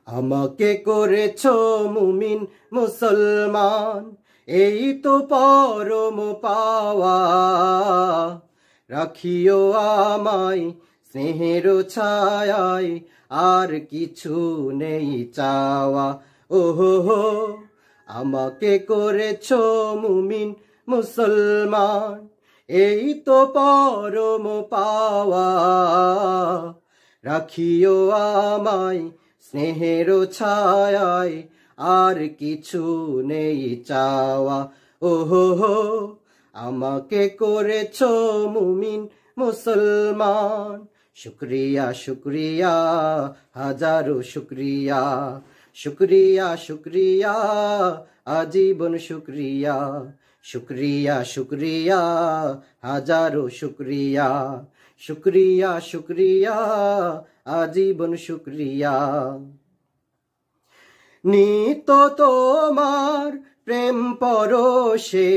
আমাকে করেছো মুমিন মুসলমান, এই তো পরম পাওয়া। রাখিও আমায় স্নেহের ছায়ায়, আর কিছু নেই চাওয়া। ওহো, আমাকে করেছো মুমিন মুসলমান, এই তো পরম পাওয়া। রাখিও আমায় স্নেহের ছায়ায়, আর কিছু নেই চাওয়া। ওহো, আমাকে করেছো মুমিন মুসলমান। শুক্রিয়া শুক্রিয়া হাজারো শুক্রিয়া, শুক্রিয়া শুক্রিয়া আজীবন শুক্রিয়া। শুক্রিয়া শুক্রিয়া হাজারো শুক্রিয়া, শুক্রিয়া শুক্রিয়া আজীবন শুক্রিয়া। নিত তোমার প্রেম পরশে,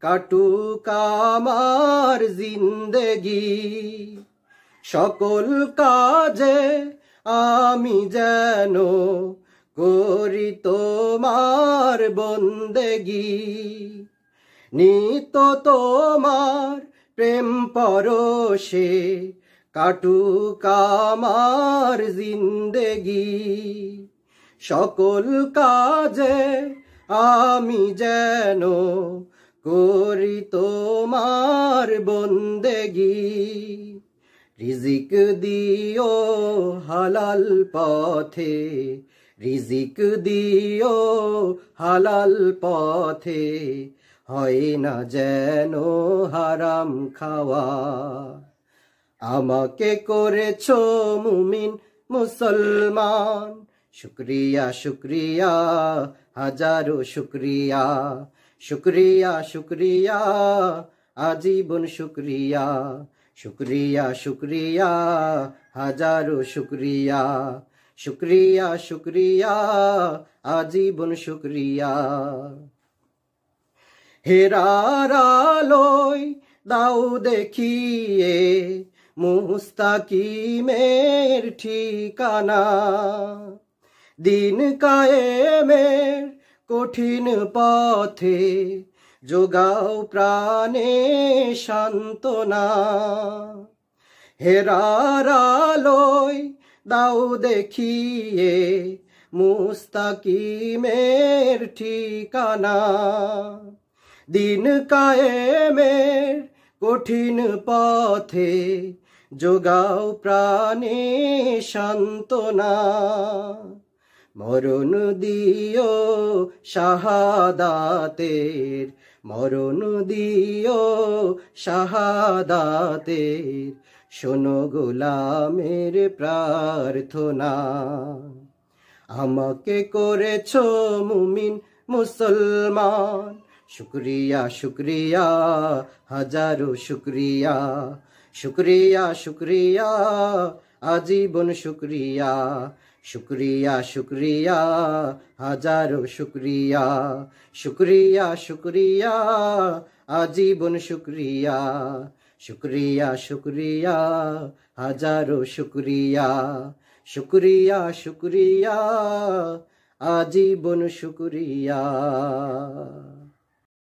কাটুক আমার জিন্দেগি। সকল কাজে আমি যেন করি তোমার বন্দেগি। নিত তোমার প্রেম পরশে, কাটুক আমার জিন্দেগি। সকল কাজে আমি যেন করি তোমার বন্দেগি। রিজিক দিও হালাল পথে, রিজিক দিও হালাল পথে, হয় না যেন হারাম খাওয়া। আমাকে করেছো মুমিন মুসলমান। শুক্রিয়া শুক্রিয়া হাজারো শুক্রিয়া, শুক্রিয়া শুক্রিয়া আজীবন শুক্রিয়া। শুক্রিয়া শুক্রিয়া হাজারো শুক্রিয়া, শুক্রিয়া শুক্রিয়া আজীবন শুক্রিয়া। হেরার আলোয় দাও দেখিয়ে মুস্তাকিমের ঠিকানা। দিন কায়েমের কঠিন পথে, যোগাও প্রাণে সান্ত্বনা। হেরার আলোয় দাও দেখিয়ে মুস্তাকিমের ঠিকানা। দিন কায়েমের কঠিন পথে, যোগাও প্রাণে সান্ত্বনা। মরণ দিও শাহাদাতের, মরণ দিও শাহাদাতের, শোনো গোলামের প্রার্থনা। আমাকে করেছো মুমিন মুসলমান। শুক্রিয়া শুক্রিয়া হাজারো শুক্রিয়া, শুক্রিয়া শুক্রিয়া আজীবন শুক্রিয়া। শুক্রিয়া শুক্রিয়া হাজারো শুক্রিয়া, শুক্রিয়া শুক্রিয়া আজীবন শুক্রিয়া। শুক্রিয়া শুক্রিয়া হাজারো শুক্রিয়া, শুক্রিয়া শুক্রিয়া আজীবন শুক্রিয়া।